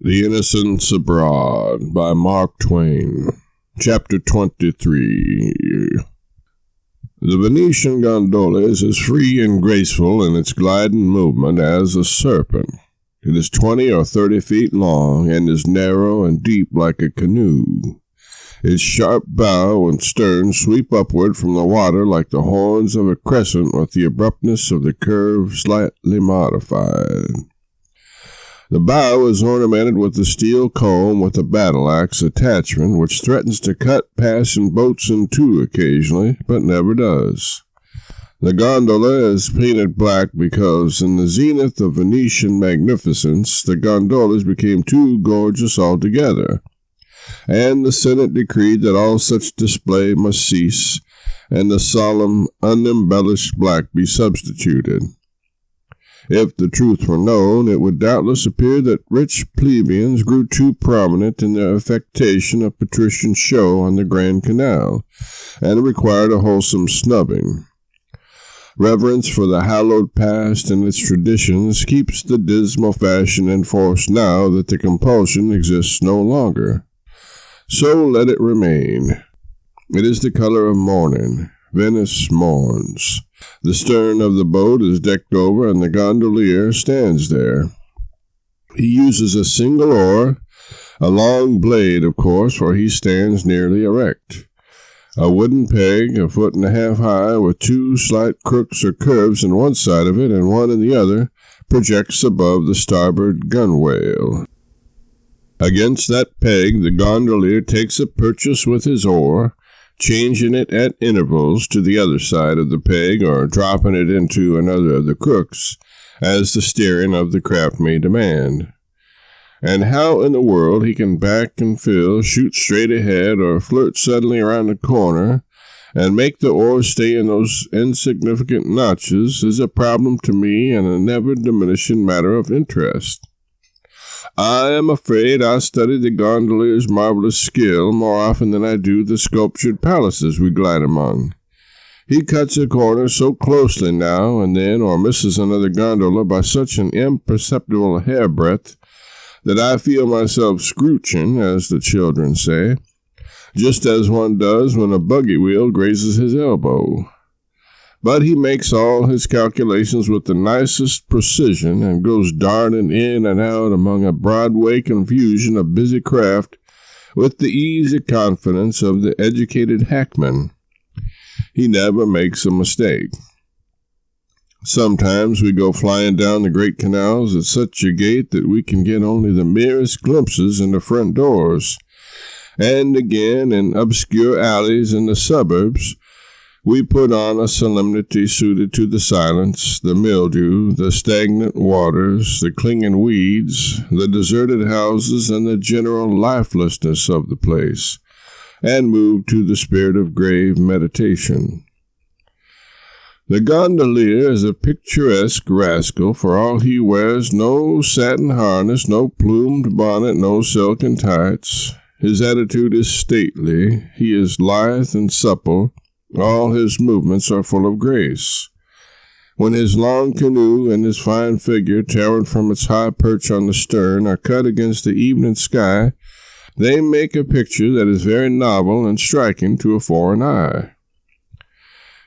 The Innocents Abroad by Mark Twain. Chapter 23. The Venetian gondola is as free and graceful in its gliding movement as a serpent. It is 20 or 30 feet long, and is narrow and deep like a canoe. Its sharp bow and stern sweep upward from the water like the horns of a crescent, with the abruptness of the curve slightly modified. The bow is ornamented with a steel comb with a battle-axe attachment, which threatens to cut passing boats in two occasionally, but never does. The gondola is painted black because, in the zenith of Venetian magnificence, the gondolas became too gorgeous altogether, and the Senate decreed that all such display must cease, and the solemn, unembellished black be substituted. If the truth were known, it would doubtless appear that rich plebeians grew too prominent in their affectation of patrician show on the Grand Canal, and required a wholesome snubbing. Reverence for the hallowed past and its traditions keeps the dismal fashion in force now that the compulsion exists no longer. So let it remain. It is the color of mourning. Venice mourns. The stern of the boat is decked over, and the gondolier stands there. He uses a single oar, a long blade, of course, for he stands nearly erect. A wooden peg, 1.5 feet high, with two slight crooks or curves in one side of it and one in the other, projects above the starboard gunwale. Against that peg the gondolier takes a purchase with his oar, changing it at intervals to the other side of the peg, or dropping it into another of the crooks, as the steering of the craft may demand. And how in the world he can back and fill, shoot straight ahead, or flirt suddenly around the corner, and make the oar stay in those insignificant notches, is a problem to me and a never-diminishing matter of interest. I am afraid I study the gondolier's marvelous skill more often than I do the sculptured palaces we glide among. He cuts a corner so closely now and then, or misses another gondola by such an imperceptible hairbreadth, that I feel myself scrooching, as the children say, just as one does when a buggy wheel grazes his elbow. But he makes all his calculations with the nicest precision, and goes darting in and out among a Broadway confusion of busy craft with the easy confidence of the educated hackman. He never makes a mistake. Sometimes we go flying down the great canals at such a gait that we can get only the merest glimpses into front doors, and again in obscure alleys in the suburbs we put on a solemnity suited to the silence, the mildew, the stagnant waters, the clinging weeds, the deserted houses, and the general lifelessness of the place, and move to the spirit of grave meditation. The gondolier is a picturesque rascal, for all he wears no satin harness, no plumed bonnet, no silken tights. His attitude is stately, he is lithe and supple, all his movements are full of grace. When his long canoe and his fine figure, towering from its high perch on the stern, are cut against the evening sky, they make a picture that is very novel and striking to a foreign eye.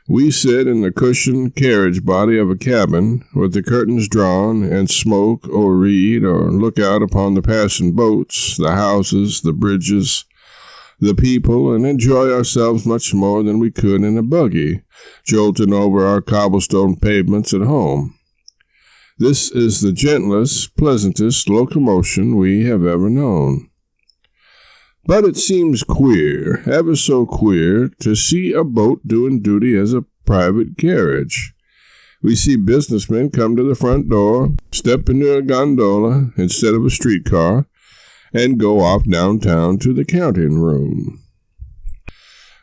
We sit in the cushioned carriage body of a cabin, with the curtains drawn, and smoke, or read, or look out upon the passing boats, the houses, the bridges, the people, and enjoy ourselves much more than we could in a buggy, jolting over our cobblestone pavements at home. This is the gentlest, pleasantest locomotion we have ever known. But it seems queer, ever so queer, to see a boat doing duty as a private carriage. We see businessmen come to the front door, step into a gondola instead of a streetcar, and go off downtown to the counting room.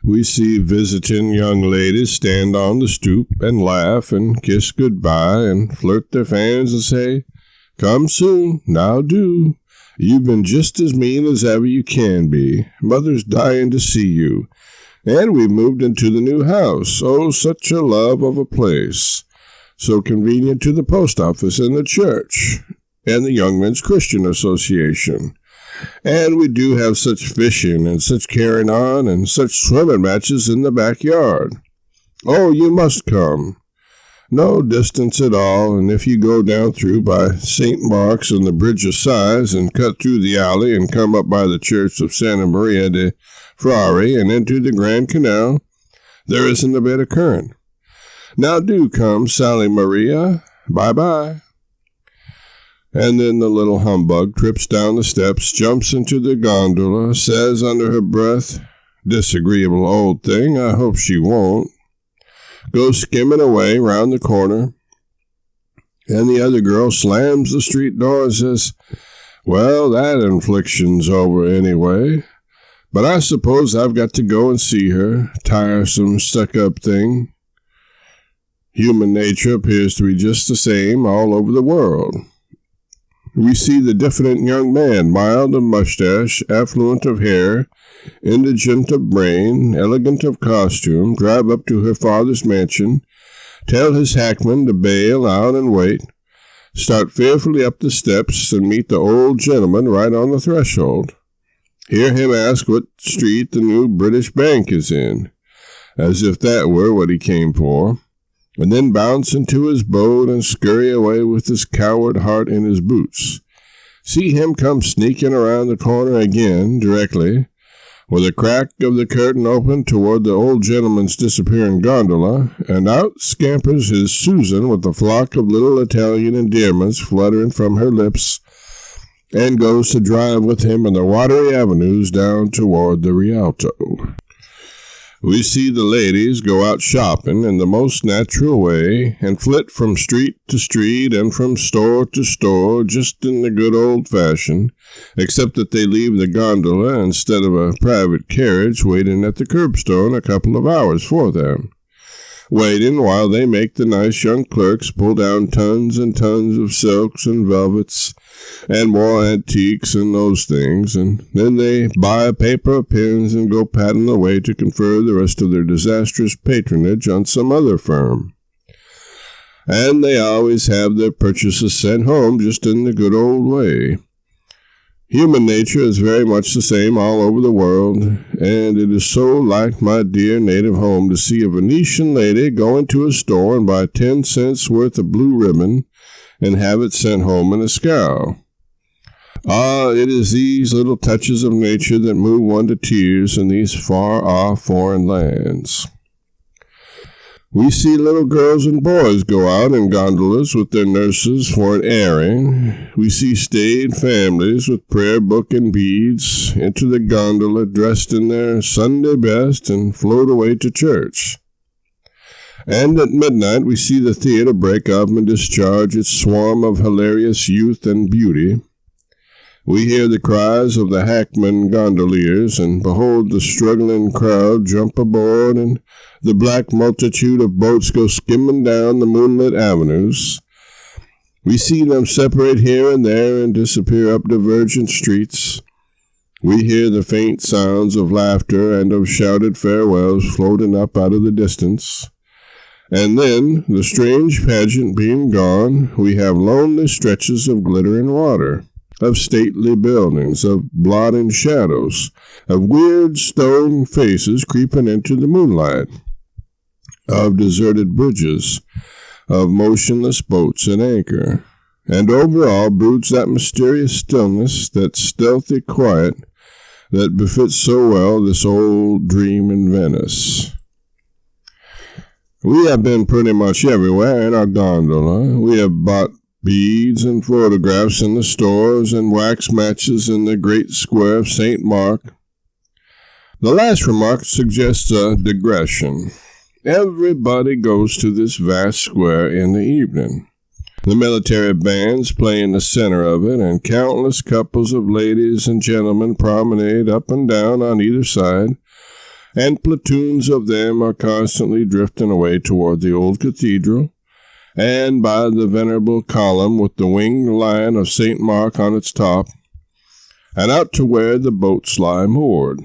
We see visiting young ladies stand on the stoop and laugh and kiss goodbye and flirt their fans and say, "Come soon, now do. You've been just as mean as ever you can be. Mother's dying to see you. And we've moved into the new house. Oh, such a love of a place. So convenient to the post office and the church. and the Young Men's Christian Association. And we do have such fishing and such carrying on and such swimming matches in the backyard. Oh, you must come. No distance at all, and if you go down through by St. Mark's and the Bridge of Sighs and cut through the alley and come up by the church of Santa Maria de Frari and into the Grand Canal, there isn't a bit of current. Now do come, Sally Maria. Bye-bye. And then the little humbug trips down the steps, jumps into the gondola, says under her breath, "Disagreeable old thing, I hope she won't," goes skimming away round the corner, and the other girl slams the street door and says, "Well, that infliction's over anyway, but I suppose I've got to go and see her, tiresome stuck-up thing." Human nature appears to be just the same all over the world. We see the diffident young man, mild of mustache, affluent of hair, indigent of brain, elegant of costume, drive up to her father's mansion, tell his hackman to bail out and wait, start fearfully up the steps, and meet the old gentleman right on the threshold. Hear him ask what street the new British Bank is in, as if that were what he came for, and then bounce into his boat and scurry away with his coward heart in his boots. See him come sneaking around the corner again directly, with a crack of the curtain open toward the old gentleman's disappearing gondola, and out scampers his Susan with a flock of little Italian endearments fluttering from her lips, and goes to drive with him in the watery avenues down toward the Rialto. We see the ladies go out shopping in the most natural way and flit from street to street and from store to store just in the good old fashion, except that they leave the gondola instead of a private carriage waiting at the curbstone a couple of hours for them. Waiting while they make the nice young clerks pull down tons and tons of silks and velvets and more antiques and those things, and then they buy a paper of pins and go padding away to confer the rest of their disastrous patronage on some other firm. And they always have their purchases sent home just in the good old way. Human nature is very much the same all over the world, and it is so like my dear native home to see a Venetian lady go into a store and buy 10 cents worth of blue ribbon and have it sent home in a scow. Ah, it is these little touches of nature that move one to tears in these far-off foreign lands. We see little girls and boys go out in gondolas with their nurses for an airing. We see staid families with prayer book and beads enter the gondola dressed in their Sunday best and float away to church. And at midnight we see the theater break up and discharge its swarm of hilarious youth and beauty. We hear the cries of the hackman gondoliers, and behold the struggling crowd jump aboard, and the black multitude of boats go skimming down the moonlit avenues. We see them separate here and there and disappear up divergent streets. We hear the faint sounds of laughter and of shouted farewells floating up out of the distance. And then, the strange pageant being gone, we have lonely stretches of glittering water, of stately buildings, of blotting shadows, of weird stone faces creeping into the moonlight, of deserted bridges, of motionless boats at anchor, and over all broods that mysterious stillness, that stealthy quiet that befits so well this old dream in Venice. We have been pretty much everywhere in our gondola. We have bought beads and photographs in the stores and wax matches in the great square of St. Mark. The last remark suggests a digression. Everybody goes to this vast square in the evening. The military bands play in the center of it, and countless couples of ladies and gentlemen promenade up and down on either side, and platoons of them are constantly drifting away toward the old cathedral, and by the venerable column with the winged lion of St. Mark on its top, and out to where the boats lie moored.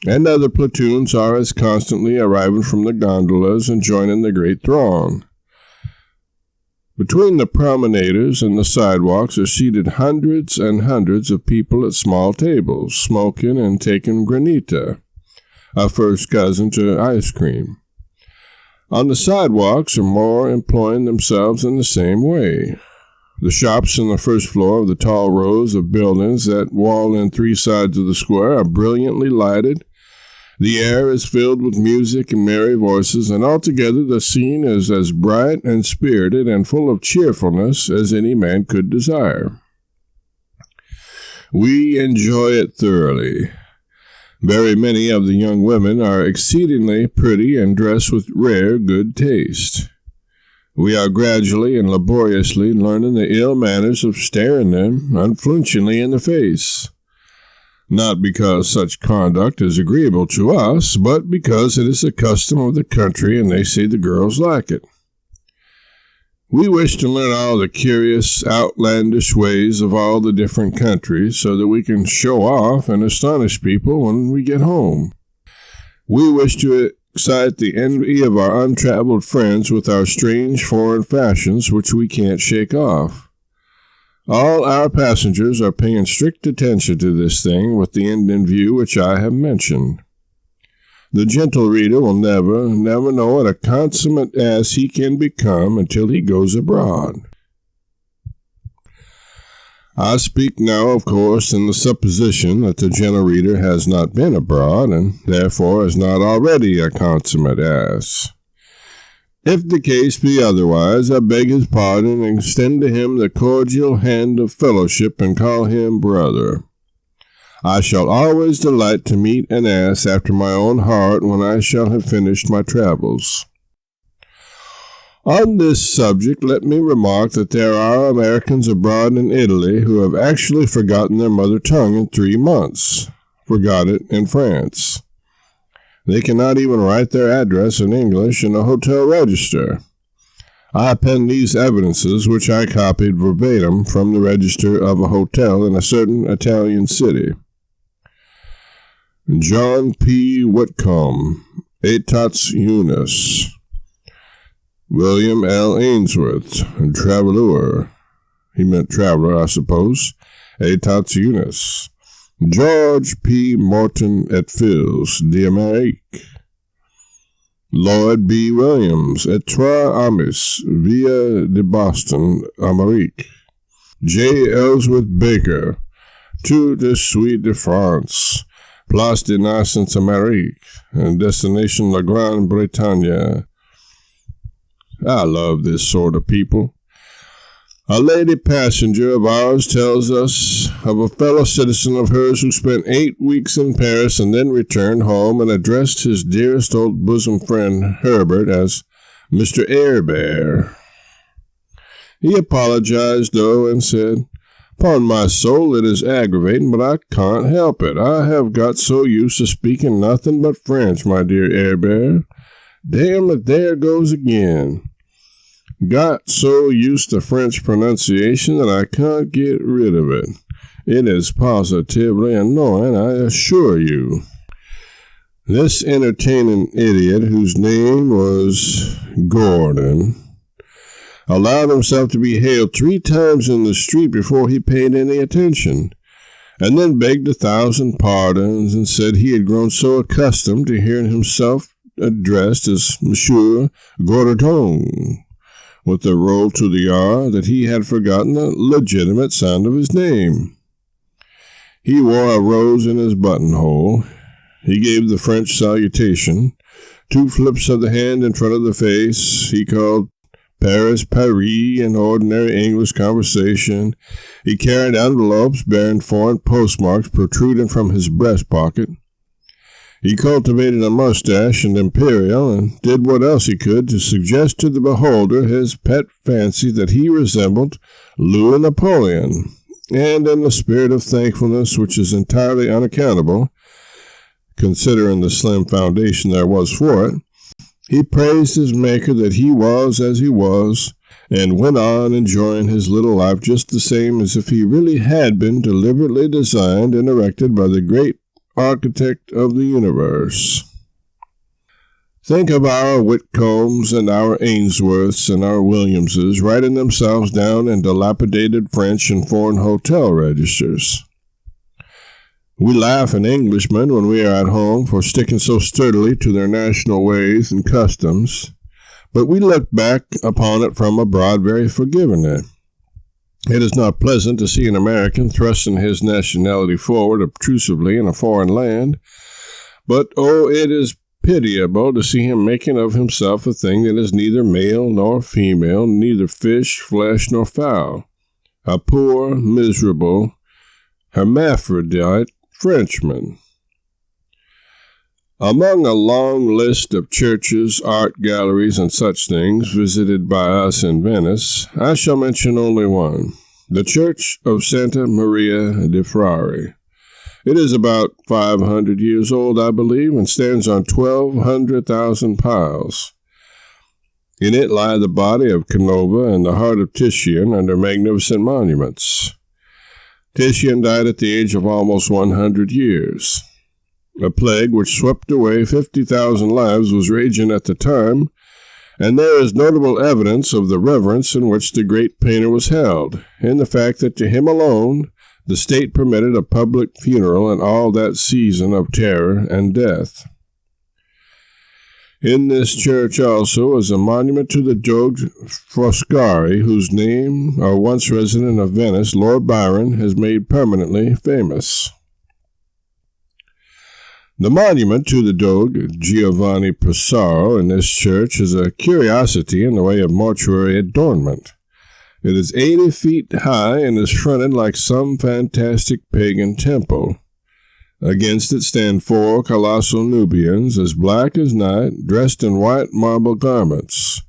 And other platoons are as constantly arriving from the gondolas and joining the great throng. Between the promenaders and the sidewalks are seated hundreds and hundreds of people at small tables, smoking and taking granita, a first cousin to ice cream. On the sidewalks are more employing themselves in the same way. The shops on the first floor of the tall rows of buildings that wall in three sides of the square are brilliantly lighted. The air is filled with music and merry voices, and altogether the scene is as bright and spirited and full of cheerfulness as any man could desire. We enjoy it thoroughly. Very many of the young women are exceedingly pretty and dress with rare good taste. We are gradually and laboriously learning the ill manners of staring them unflinchingly in the face. Not because such conduct is agreeable to us, but because it is the custom of the country and they say the girls like it. We wish to learn all the curious, outlandish ways of all the different countries so that we can show off and astonish people when we get home. We wish to excite the envy of our untraveled friends with our strange foreign fashions which we can't shake off. All our passengers are paying strict attention to this thing with the end in view which I have mentioned. The gentle reader will never know what a consummate ass he can become until he goes abroad. I speak now, of course, in the supposition that the gentle reader has not been abroad, and therefore is not already a consummate ass. If the case be otherwise, I beg his pardon and extend to him the cordial hand of fellowship and call him brother. I shall always delight to meet an ass after my own heart when I shall have finished my travels. On this subject, let me remark that there are Americans abroad in Italy who have actually forgotten their mother tongue in 3 months, forgot it in France. They cannot even write their address in English in a hotel register. I append these evidences, which I copied verbatim from the register of a hotel in a certain Italian city. John P. Whitcomb, Etats Unis. William L. Ainsworth, Traveleur. He meant traveler, I suppose. Etats Unis. George P. Morton et Fils d'Amérique. Lloyd B. Williams et Trois Amis, Via de Boston, Amérique. J. Ellsworth Baker, Tour de Suite de France, Place de Naissance Amérique, and Destination La Grande Bretagne. I love this sort of people. A lady passenger of ours tells us of a fellow citizen of hers who spent 8 weeks in Paris and then returned home and addressed his dearest old bosom friend Herbert as Mr. Airbear. He apologized, though, and said, "Upon my soul, it is aggravating, but I can't help it. I have got so used to speaking nothing but French, my dear Airbear. Damn it, there goes again. Got so used to French pronunciation that I can't get rid of it. It is positively annoying, I assure you." This entertaining idiot, whose name was Gordon, allowed himself to be hailed 3 times in the street before he paid any attention, and then begged 1,000 pardons and said he had grown so accustomed to hearing himself addressed as Monsieur Gordon, with a roll to the R, that he had forgotten the legitimate sound of his name. He wore a rose in his buttonhole. He gave the French salutation, 2 flips of the hand in front of the face. He called Paris, Paris in ordinary English conversation. He carried envelopes bearing foreign postmarks protruding from his breast pocket. He cultivated a mustache and imperial, and did what else he could to suggest to the beholder his pet fancy that he resembled Louis Napoleon, and in the spirit of thankfulness which is entirely unaccountable, considering the slim foundation there was for it, he praised his Maker that he was as he was, and went on enjoying his little life just the same as if he really had been deliberately designed and erected by the great architect of the universe. Think of our Whitcombs and our Ainsworths and our Williamses writing themselves down in dilapidated French and foreign hotel registers. We laugh at Englishmen when we are at home for sticking so sturdily to their national ways and customs, but we look back upon it from abroad very forgivingly. It is not pleasant to see an American thrusting his nationality forward obtrusively in a foreign land, but, it is pitiable to see him making of himself a thing that is neither male nor female, neither fish, flesh, nor fowl, a poor, miserable, hermaphrodite Frenchman. Among a long list of churches, art galleries, and such things visited by us in Venice, I shall mention only one, the Church of Santa Maria de Frari. It is about 500 years old, I believe, and stands on 1,200,000 piles. In it lie the body of Canova and the heart of Titian under magnificent monuments. Titian died at the age of almost 100 years. A plague which swept away 50,000 lives was raging at the time, and there is notable evidence of the reverence in which the great painter was held, in the fact that to him alone the state permitted a public funeral in all that season of terror and death. In this church also is a monument to the Doge Foscari, whose name our once resident of Venice, Lord Byron, has made permanently famous. The monument to the Doge Giovanni Pesaro in this church is a curiosity in the way of mortuary adornment. It is 80 feet high and is fronted like some fantastic pagan temple. Against it stand 4 colossal Nubians, as black as night, dressed in white marble garments.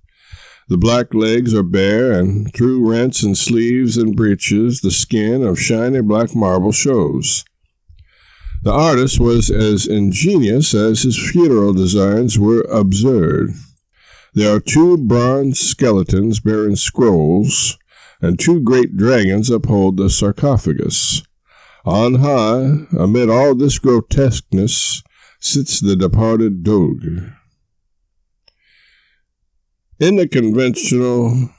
The black legs are bare, and through rents in sleeves and breeches, the skin of shiny black marble shows. The artist was as ingenious as his funeral designs were absurd. There are 2 bronze skeletons bearing scrolls, and 2 great dragons uphold the sarcophagus. On high, amid all this grotesqueness, sits the departed Doge. In the conventual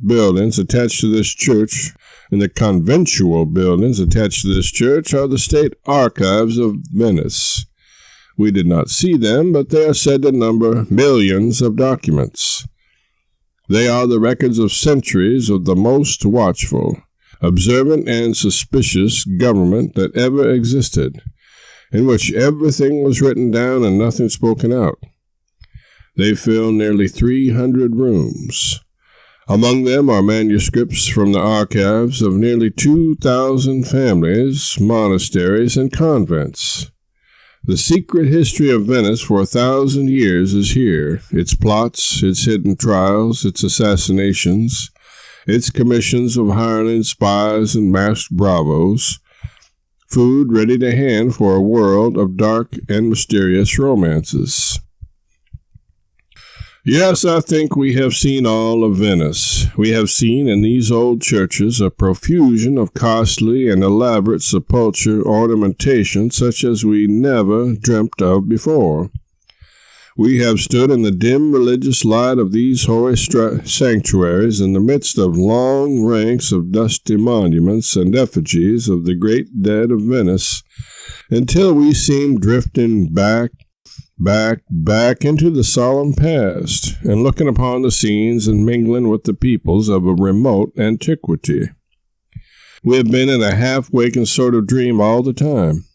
buildings attached to this church are the state archives of Venice. We did not see them, but they are said to number millions of documents. They are the records of centuries of the most watchful, observant, and suspicious government that ever existed, in which everything was written down and nothing spoken out. They fill nearly 300 rooms. Among them are manuscripts from the archives of nearly 2,000 families, monasteries, and convents. The secret history of Venice for 1,000 years is here, its plots, its hidden trials, its assassinations, its commissions of hireling spies and masked bravos, food ready to hand for a world of dark and mysterious romances. Yes, I think we have seen all of Venice. We have seen in these old churches a profusion of costly and elaborate sepulchre ornamentation such as we never dreamt of before. We have stood in the dim religious light of these holy sanctuaries in the midst of long ranks of dusty monuments and effigies of the great dead of Venice until we seemed drifting back into the solemn past, and looking upon the scenes and mingling with the peoples of a remote antiquity. We have been in a half-waking sort of dream all the time.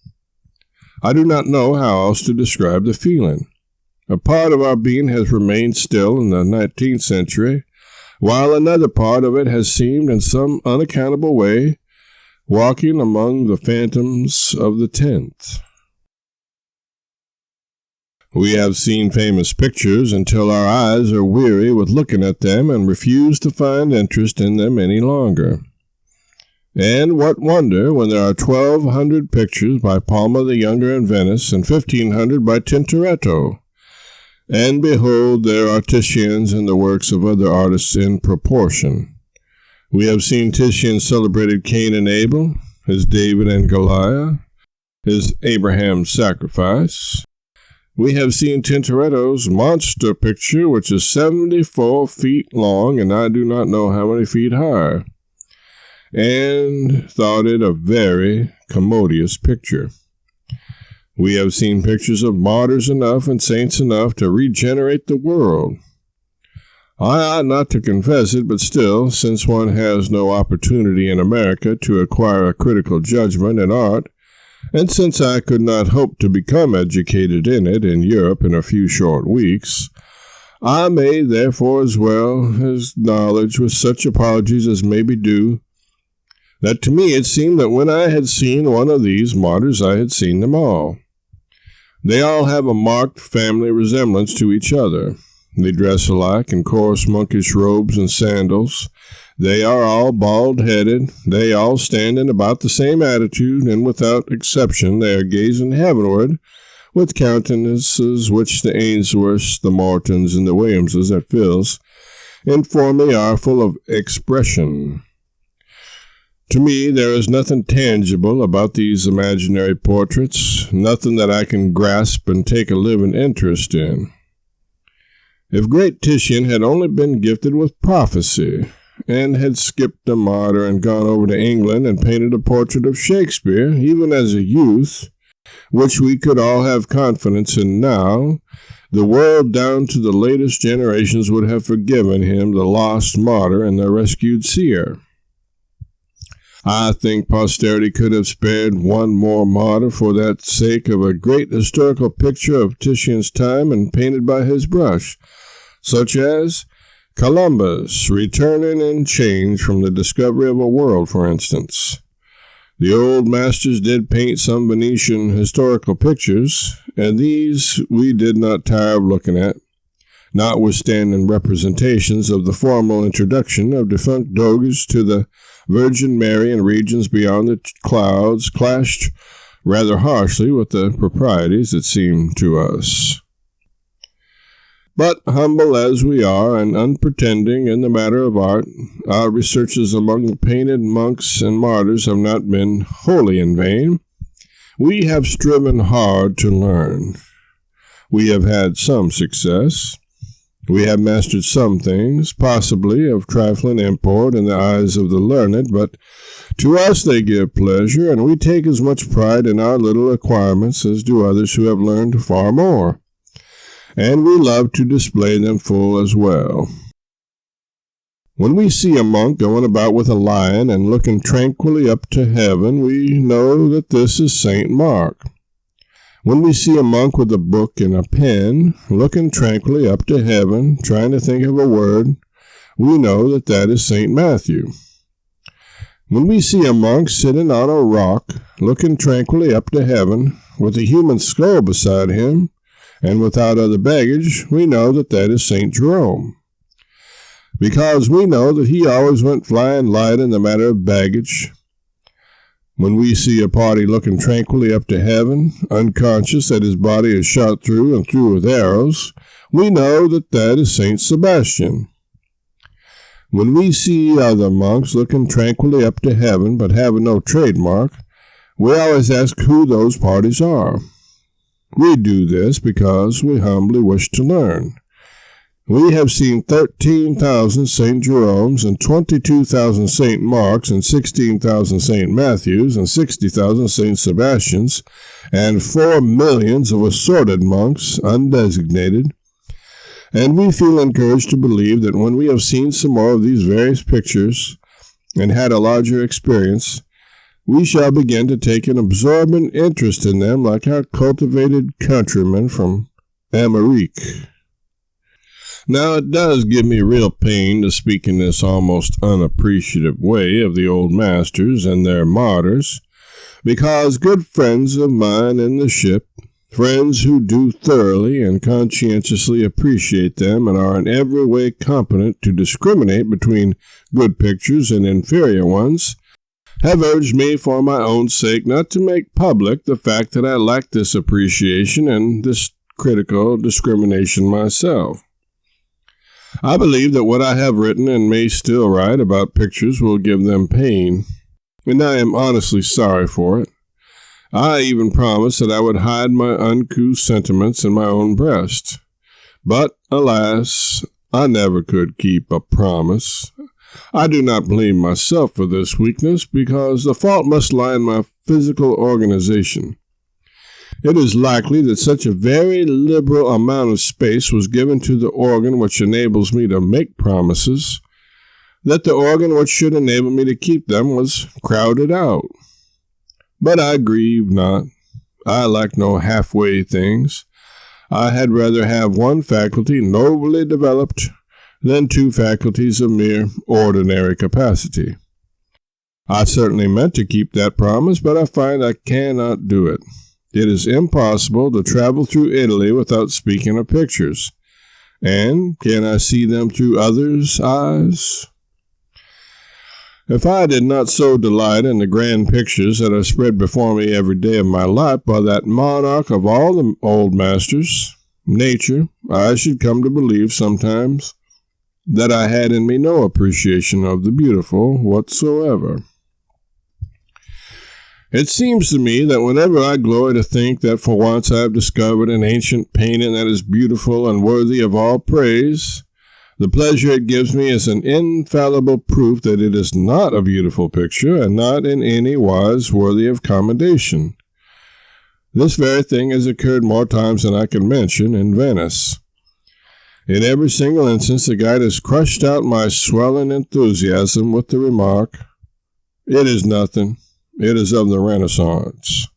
I do not know how else to describe the feeling. A part of our being has remained still in the 19th century, while another part of it has seemed in some unaccountable way walking among the phantoms of the 10th. We have seen famous pictures until our eyes are weary with looking at them and refuse to find interest in them any longer. And what wonder when there are 1,200 pictures by Palma the Younger in Venice and 1,500 by Tintoretto. And behold, there are Titians and the works of other artists in proportion. We have seen Titian's celebrated Cain and Abel, his David and Goliath, his Abraham's sacrifice, We have seen Tintoretto's monster picture, which is 74 feet long, and I do not know how many feet high, and thought it a very commodious picture. We have seen pictures of martyrs enough and saints enough to regenerate the world. I ought not to confess it, but still, since one has no opportunity in America to acquire a critical judgment in art, and since I could not hope to become educated in it in Europe in a few short weeks, I may therefore as well acknowledge with such apologies as may be due, that to me it seemed that when I had seen one of these martyrs I had seen them all. They all have a marked family resemblance to each other. They dress alike in coarse monkish robes and sandals. They are all bald-headed. They all stand in about the same attitude, and without exception they are gazing heavenward, with countenances which the Ainsworths, the Mortons, and the Williamses at Phil's inform me are full of expression. To me, there is nothing tangible about these imaginary portraits, nothing that I can grasp and take a living interest in. If great Titian had only been gifted with prophecy, and had skipped a martyr and gone over to England and painted a portrait of Shakespeare, even as a youth, which we could all have confidence in now, the world down to the latest generations would have forgiven him the lost martyr and the rescued seer. I think posterity could have spared one more martyr for that sake of a great historical picture of Titian's time and painted by his brush, such as Columbus returning in change from the discovery of a world, for instance. The old masters did paint some Venetian historical pictures, and these we did not tire of looking at, notwithstanding representations of the formal introduction of defunct doges to the Virgin Mary and regions beyond the clouds clashed rather harshly with the proprieties, it seemed to us. But humble as we are and unpretending in the matter of art, our researches among the painted monks and martyrs have not been wholly in vain. We have striven hard to learn. We have had some success. We have mastered some things, possibly of trifling import in the eyes of the learned, but to us they give pleasure, and we take as much pride in our little acquirements as do others who have learned far more, and we love to display them full as well. When we see a monk going about with a lion and looking tranquilly up to heaven, we know that this is St. Mark. When we see a monk with a book and a pen, looking tranquilly up to heaven, trying to think of a word, we know that that is St. Matthew. When we see a monk sitting on a rock, looking tranquilly up to heaven, with a human skull beside him, and without other baggage, we know that that is St. Jerome. Because we know that he always went flying light in the matter of baggage. When we see a party looking tranquilly up to heaven, unconscious that his body is shot through and through with arrows, we know that that is St. Sebastian. When we see other monks looking tranquilly up to heaven but having no trademark, we always ask who those parties are. We do this because we humbly wish to learn. We have seen 13,000 St. Jeromes and 22,000 St. Marks and 16,000 St. Matthews and 60,000 St. Sebastians and 4 millions of assorted monks, undesignated, and we feel encouraged to believe that when we have seen some more of these various pictures and had a larger experience, we shall begin to take an absorbent interest in them like our cultivated countrymen from Amerique. Now, it does give me real pain to speak in this almost unappreciative way of the old masters and their martyrs, because good friends of mine in the ship, friends who do thoroughly and conscientiously appreciate them and are in every way competent to discriminate between good pictures and inferior ones, have urged me for my own sake not to make public the fact that I lack this appreciation and this critical discrimination myself. I believe that what I have written and may still write about pictures will give them pain, and I am honestly sorry for it. I even promised that I would hide my uncouth sentiments in my own breast. But, alas, I never could keep a promise. I do not blame myself for this weakness, because the fault must lie in my physical organization. It is likely that such a very liberal amount of space was given to the organ which enables me to make promises, that the organ which should enable me to keep them was crowded out. But I grieve not. I like no halfway things. I had rather have one faculty nobly developed than two faculties of mere ordinary capacity. I certainly meant to keep that promise, but I find I cannot do it. It is impossible to travel through Italy without speaking of pictures. And can I see them through others' eyes? If I did not so delight in the grand pictures that are spread before me every day of my life by that monarch of all the old masters, nature, I should come to believe sometimes that I had in me no appreciation of the beautiful whatsoever. It seems to me that whenever I glory to think that for once I have discovered an ancient painting that is beautiful and worthy of all praise, the pleasure it gives me is an infallible proof that it is not a beautiful picture and not in any wise worthy of commendation. This very thing has occurred more times than I can mention in Venice. In every single instance, the guide has crushed out my swelling enthusiasm with the remark, "It is nothing. It is of the Renaissance."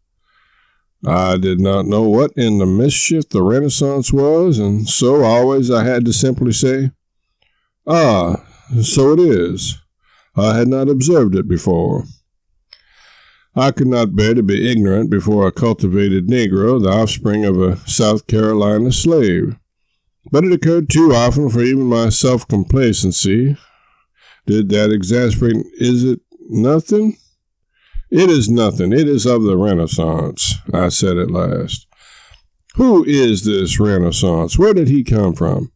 I did not know what in the mischief the Renaissance was, and so always I had to simply say, "Ah, so it is. I had not observed it before." I could not bear to be ignorant before a cultivated Negro, the offspring of a South Carolina slave. But it occurred too often for even my self-complacency. Did that exasperate? Is it nothing? "It is nothing. It is of the Renaissance," I said at last. "Who is this Renaissance? Where did he come from?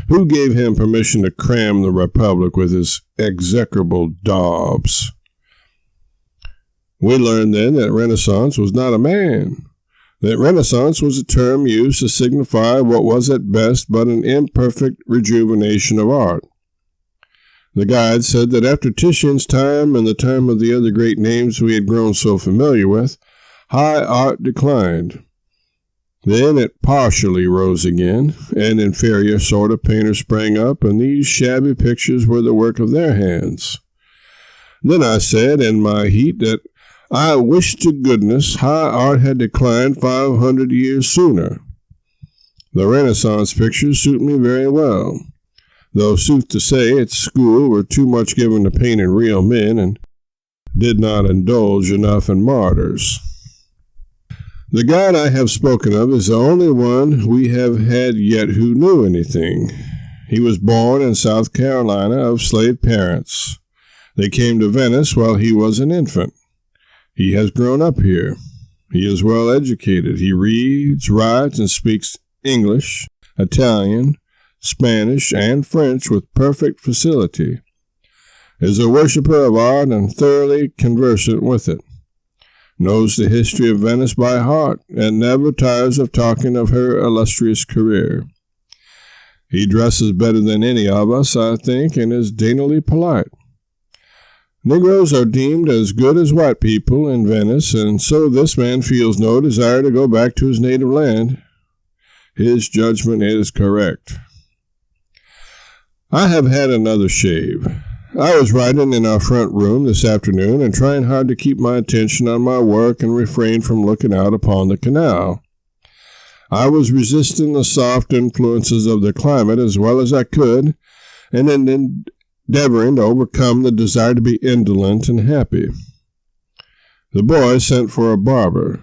Who gave him permission to cram the Republic with his execrable daubs?" We learned then that Renaissance was not a man, that Renaissance was a term used to signify what was at best but an imperfect rejuvenation of art. The guide said that after Titian's time and the time of the other great names we had grown so familiar with, high art declined. Then it partially rose again. An inferior sort of painter sprang up, and these shabby pictures were the work of their hands. Then I said, in my heat, that I wished to goodness high art had declined 500 years sooner. The Renaissance pictures suit me very well, though sooth to say its school were too much given to painting real men and did not indulge enough in martyrs. The guide I have spoken of is the only one we have had yet who knew anything. He was born in South Carolina of slave parents. They came to Venice while he was an infant. He has grown up here. He is well educated. He reads, writes, and speaks English, Italian, Spanish, and French with perfect facility. Is a worshipper of art and thoroughly conversant with it. Knows the history of Venice by heart, and never tires of talking of her illustrious career. He dresses better than any of us, I think, and is daintily polite. Negroes are deemed as good as white people in Venice, and so this man feels no desire to go back to his native land. His judgment is correct. I have had another shave. I was writing in our front room this afternoon and trying hard to keep my attention on my work and refrain from looking out upon the canal. I was resisting the soft influences of the climate as well as I could, and endeavoring to overcome the desire to be indolent and happy. The boys sent for a barber.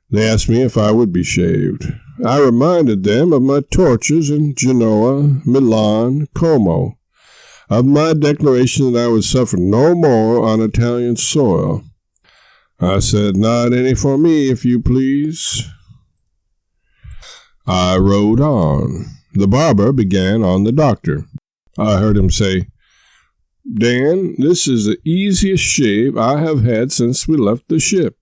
They asked me if I would be shaved. I reminded them of my tortures in Genoa, Milan, Como, of my declaration that I would suffer no more on Italian soil. I said, "Not any for me, if you please." I rode on. The barber began on the doctor. I heard him say, "Dan, this is the easiest shave I have had since we left the ship."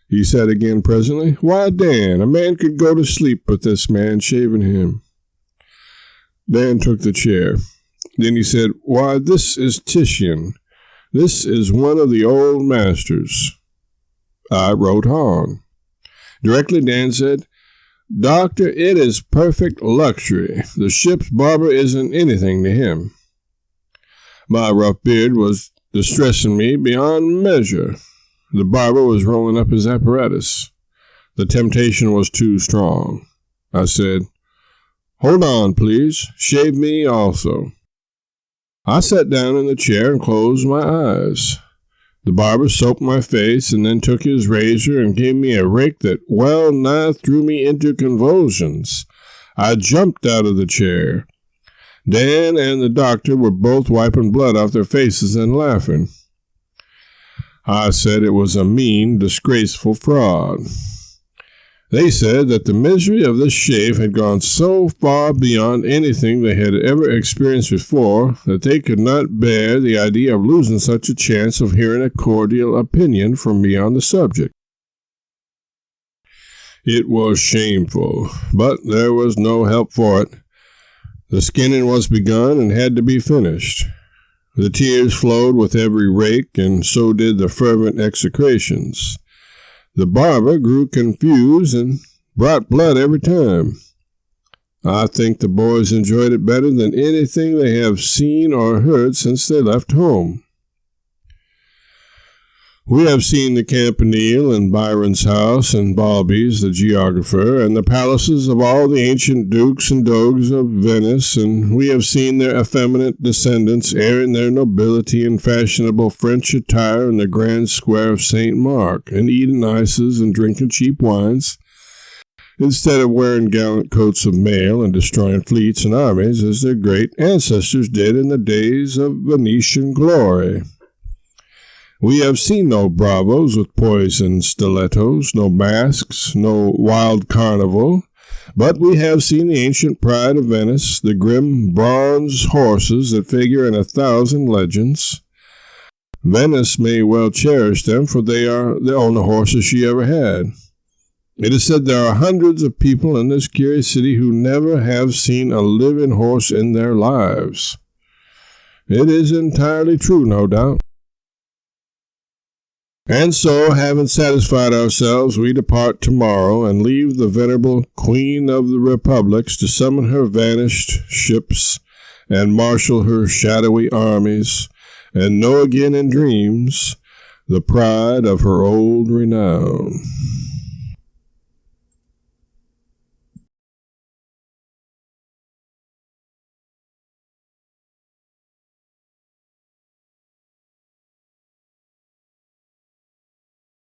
he said again presently. Why, Dan, a man could go to sleep with this man shaving him. Dan took the chair. Then he said, Why, this is Titian. This is one of the old masters. I wrote on. Directly Dan said, Doctor, it is perfect luxury. The ship's barber isn't anything to him. My rough beard was distressing me beyond measure. The barber was rolling up his apparatus. The temptation was too strong. I said, Hold on, please. Shave me also. I sat down in the chair and closed my eyes. The barber soaped my face and then took his razor and gave me a rake that well nigh threw me into convulsions. I jumped out of the chair. Dan and the doctor were both wiping blood off their faces and laughing. I said it was a mean, disgraceful fraud. They said that the misery of this shave had gone so far beyond anything they had ever experienced before that they could not bear the idea of losing such a chance of hearing a cordial opinion from me on the subject. It was shameful, but there was no help for it. The skinning was begun and had to be finished. The tears flowed with every rake, and so did the fervent execrations. The barber grew confused and brought blood every time. I think the boys enjoyed it better than anything they have seen or heard since they left home. We have seen the Campanile and Byron's house and Balby's, the geographer, and the palaces of all the ancient dukes and doges of Venice, and we have seen their effeminate descendants airing their nobility in fashionable French attire in the grand square of St. Mark, and eating ices and drinking cheap wines, instead of wearing gallant coats of mail and destroying fleets and armies as their great ancestors did in the days of Venetian glory. We have seen no bravos with poisoned stilettos, no masks, no wild carnival, but we have seen the ancient pride of Venice, the grim bronze horses that figure in 1,000 legends. Venice may well cherish them, for they are the only horses she ever had. It is said there are hundreds of people in this curious city who never have seen a living horse in their lives. It is entirely true, no doubt. And so, having satisfied ourselves, we depart tomorrow and leave the venerable Queen of the Republics to summon her vanished ships and marshal her shadowy armies, and know again in dreams the pride of her old renown.